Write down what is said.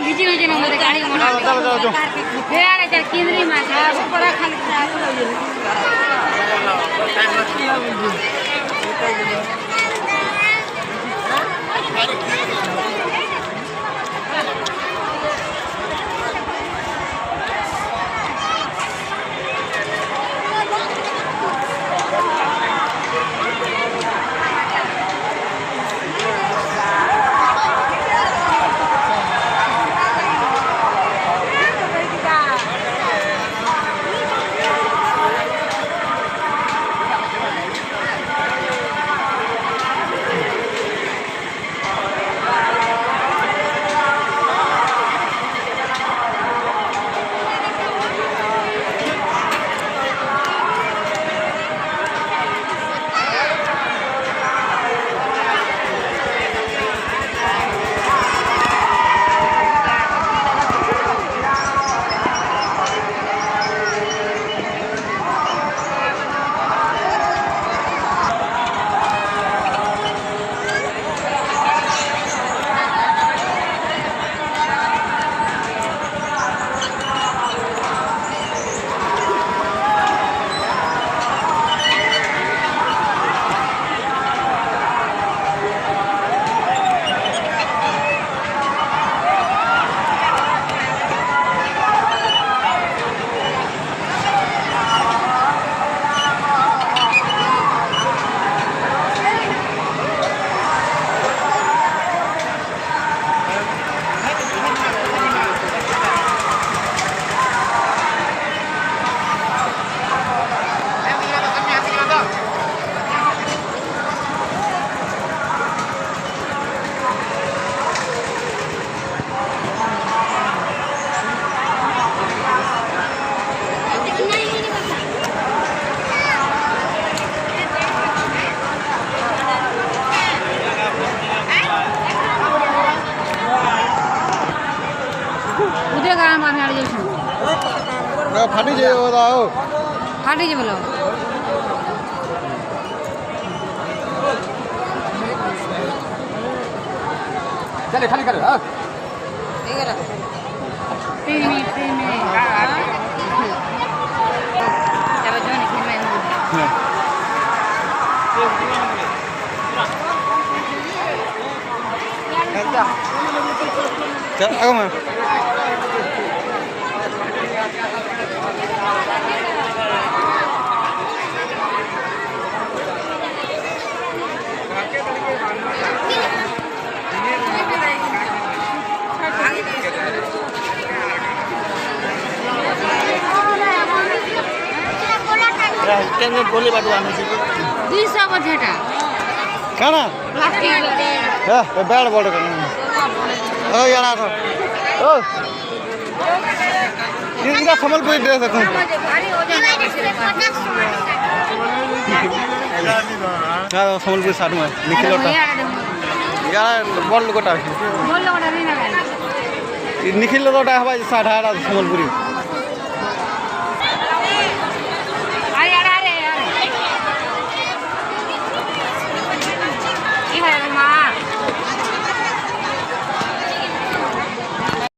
घिची हो गाड़ी केंद्रीय में फाटी जाओ फाटी जी बोलो चले खाली करो हां ठीक है 3 मिनट चलो जो निकल में चल आगो मैं केंद्र गोली बाटू आने से 200 बजेटा खाना प्लास्टिक हां बैड बोल कर ओ यार आ ओ इनका संबलपुरी ड्रेस है भारी हो जाएगा हां संबलपुरी साथ में निकल लोटा यार बोल लोटा नहीं लगा निखिल लोटा हवा साढ़ा संबलपुरी